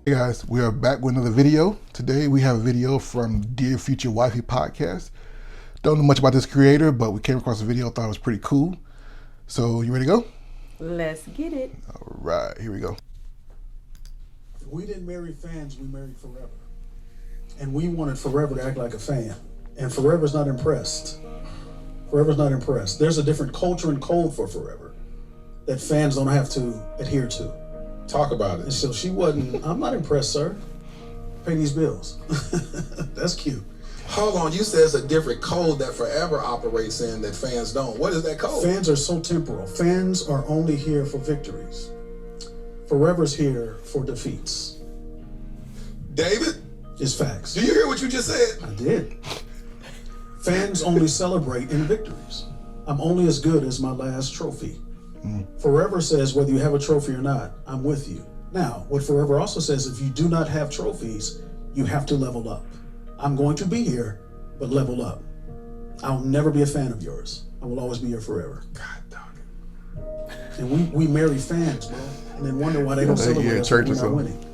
Hey guys, we are back with another video. Today we have a video from Dear Future Wifey Podcast. Don't know much about this creator, but we came across the video, thought it was pretty cool. So you ready to go? Let's get it. All right, here we go. We didn't marry fans, we married Forever. And we wanted Forever to act like a fan. And Forever's not impressed. Forever's not impressed. There's a different culture and code for Forever that fans don't have to adhere to. Talk about it. And so she wasn't, I'm not impressed, sir. Pay these bills. That's cute. Hold on, you said it's a different code that Forever operates in that fans don't. What is that code? Fans are so temporal. Fans are only here for victories. Forever's here for defeats. David? It's facts. Do you hear what you just said? I did. Fans only celebrate in victories. I'm only as good as my last trophy. Forever says whether you have a trophy or not, I'm with you. Now, what Forever also says, if you do not have trophies, you have to level up. I'm going to be here, but level up. I'll never be a fan of yours. I will always be your Forever. God dog it. And we marry fans, bro, and then wonder why they don't celebrate us when we're not winning.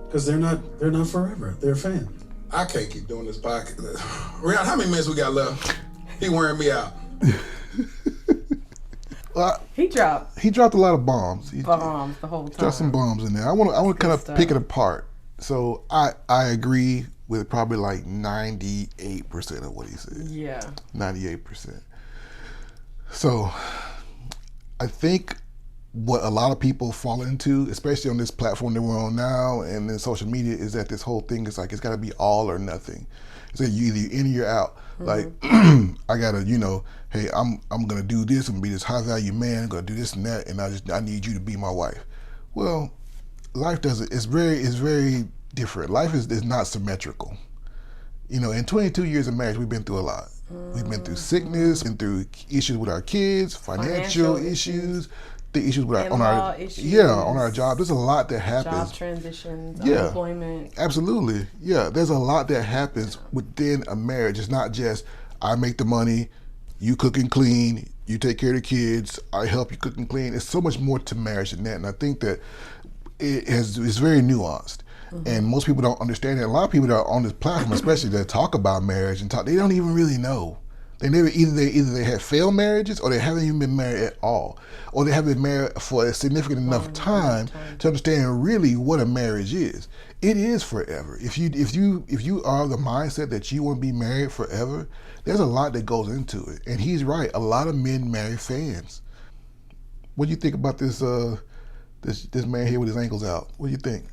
Because they're not Forever. They're fans. I can't keep doing this podcast. Rihanna, how many minutes we got left? He wearing me out. Well, He dropped a lot of bombs. bombs the whole time. Dropped some bombs in there. I want to kind of stuff. pick it apart. So I agree with probably like 98% of what he said. Yeah. 98%. So I think what a lot of people fall into, especially on this platform that we're on now and in social media, is that this whole thing is like it's got to be all or nothing. It's like you either in or you're out. Like I gotta, hey, I'm gonna do this. I'm gonna be this high value man. I'm gonna do this and that, and I need you to be my wife. Well, life doesn't. It's very different. Life is not symmetrical. In 22 years of marriage, we've been through a lot. We've been through sickness, been through issues with our kids, financial issues, the issues with on our job. There's a lot that happens. Job transitions, unemployment. Absolutely. Yeah, there's a lot that happens within a marriage. It's not just I make the money, you cook and clean, you take care of the kids, I help you cook and clean. It's so much more to marriage than that, and I think that it's very nuanced. And most people don't understand it. A lot of people that are on this platform, especially that talk about marriage and talk, they don't even really know. They never either they had failed marriages, or they haven't even been married at all, or they haven't been married for a significant enough time to understand really what a marriage is. It is forever. If you are the mindset that you want to be married forever, there's a lot that goes into it. And he's right. A lot of men marry fans. What do you think about this this man here with his ankles out? What do you think?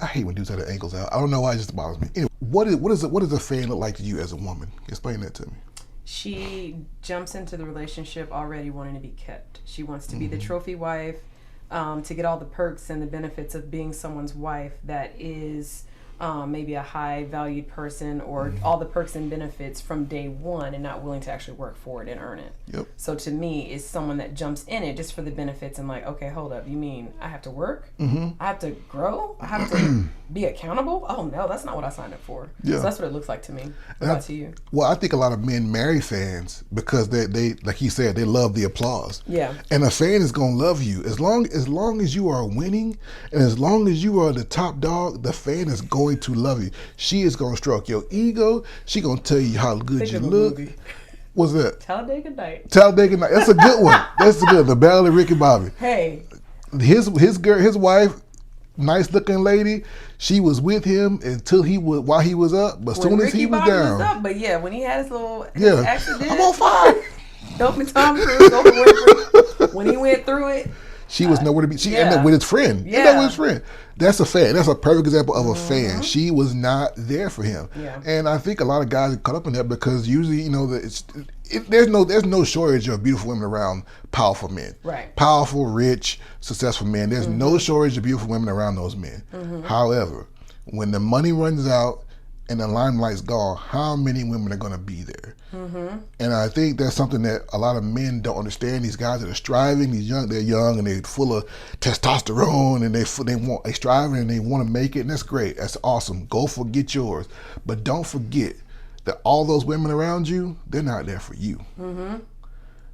I hate when dudes have their ankles out. I don't know why, it just bothers me. Anyway, what does a fan look like to you as a woman? Explain that to me. She jumps into the relationship already wanting to be kept. She wants to be the trophy wife, to get all the perks and the benefits of being someone's wife that is maybe a high valued person, or all the perks and benefits from day one, and not willing to actually work for it and earn it. Yep. So to me, it's someone that jumps in it just for the benefits and like, okay, hold up, you mean I have to work? I have to grow? I have to be accountable? Oh no, that's not what I signed up for. Yeah. So that's what it looks like to me. What about to you? Well, I think a lot of men marry fans because they like he said, they love the applause. Yeah. And a fan is gonna love you as long as you are winning, and as long as you are the top dog. The fan is going to love you. She is gonna stroke your ego. She gonna tell you how good Think you of a look. movie. What's that? Talladega Night. Talladega Night. That's a good one. That's a good. The Battle of Ricky Bobby. Hey. His wife, nice looking lady. She was with him while he was up, but as soon as he was down. Up, but yeah, when he had his little accident. I'm on fire. Helping Tom Cruise over Winfrey. When he went through it. She was nowhere to be. She ended up with his friend. Yeah. Ended up with his friend. That's a fan. That's a perfect example of a fan. She was not there for him. Yeah. And I think a lot of guys get caught up in that because usually, there's no shortage of beautiful women around powerful men. Right. Powerful, rich, successful men. There's no shortage of beautiful women around those men. However, when the money runs out and the limelight's gone, how many women are going to be there? And I think that's something that a lot of men don't understand. These guys that are striving, they're young and they're full of testosterone, and they striving and they want to make it, and that's great. That's awesome. Go get yours. But don't forget that all those women around you, they're not there for you.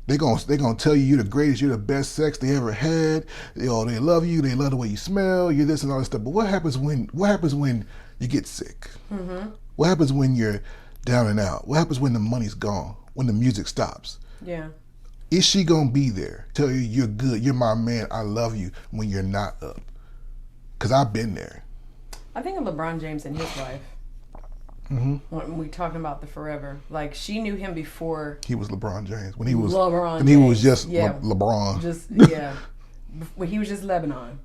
They're gonna tell you you're the greatest, you're the best sex they ever had. They love you, they love the way you smell, you're this and all this stuff. But what happens when you get sick? Mm-hmm. What happens when you're down and out? What happens when the money's gone? When the music stops? Yeah. Is she gonna be there? Tell you you're good, you're my man, I love you when you're not up? Cause I've been there. I think of LeBron James and his wife. Mm-hmm. When we talking about the forever, like she knew him before He was LeBron James when he was LeBron when he was James. just Yeah. LeBron. Just yeah, when he was just Lebanon.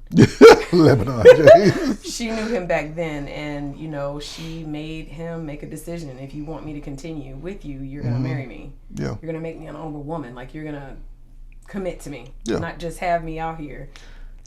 Lebanon James. She knew him back then, and you know she made him make a decision. If you want me to continue with you, you're gonna marry me. Yeah. You're gonna make me an honorable woman. Like you're gonna commit to me, Yeah. not just have me out here.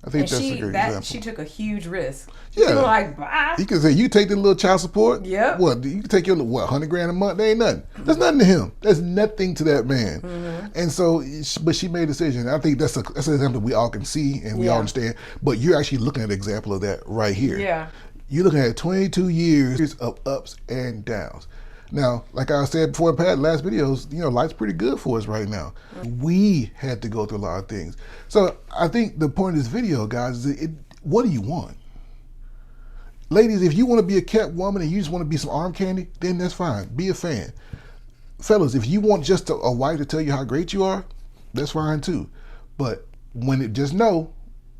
I think And that's a great example. she took a huge risk. Yeah. People like, bah. You can say you take the little child support. Yep. What you can take your $100,000 a month? That ain't nothing. That's nothing to him. That's nothing to that man. Mm-hmm. And so, but she made a decision. I think that's an example we all can see and we all Yeah. understand. But you're actually looking at an example of that right here. Yeah. You're looking at 22 years of ups and downs. Now, like I said before in Pat last videos, life's pretty good for us right now. We had to go through a lot of things. So I think the point of this video, guys, is what do you want? Ladies, if you want to be a kept woman and you just want to be some arm candy, then that's fine. Be a fan. Fellas, if you want just a wife to tell you how great you are, that's fine too. But just know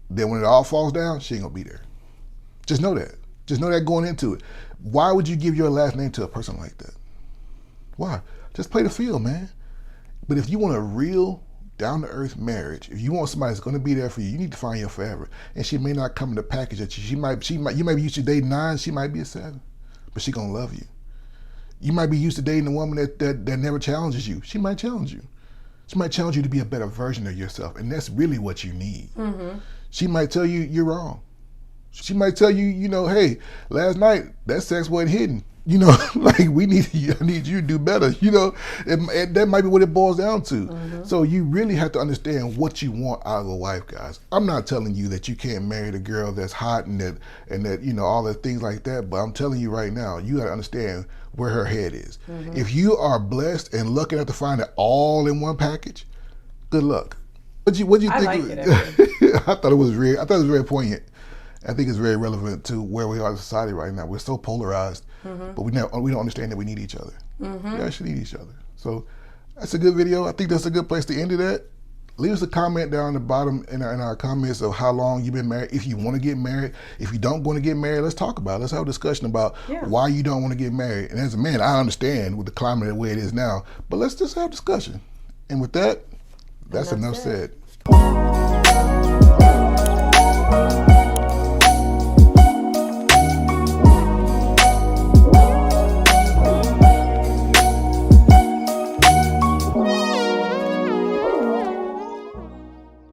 that when it all falls down, she ain't gonna be there. Just know that. Just know that going into it. Why would you give your last name to a person like that? Why? Just play the field, man. But if you want a real down-to-earth marriage, if you want somebody that's going to be there for you, you need to find your forever. And she may not come in the package that you might be used to dating 9, she might be a 7, but she gonna love you. You might be used to dating a woman that never challenges you. She might challenge you. She might challenge you to be a better version of yourself, and that's really what you need. Mm-hmm. She might tell you you're wrong. She might tell you, hey, last night that sex wasn't hidden. Like I need you to do better. That might be what it boils down to. Mm-hmm. So you really have to understand what you want out of a wife, guys. I'm not telling you that you can't marry the girl that's hot and that all the things like that. But I'm telling you right now, you got to understand where her head is. Mm-hmm. If you are blessed and lucky enough to find it all in one package, good luck. What you think? I like it. I thought it was very poignant. I think it's very relevant to where we are in society right now. We're so polarized, but we don't understand that we need each other. Mm-hmm. We actually need each other. So that's a good video. I think that's a good place to end it at. Leave us a comment down the bottom in our comments of how long you've been married. If you want to get married, if you don't want to get married, let's talk about it. Let's have a discussion about why you don't want to get married. And as a man, I understand with the climate the way it is now, but let's just have a discussion. And with that, that's enough said.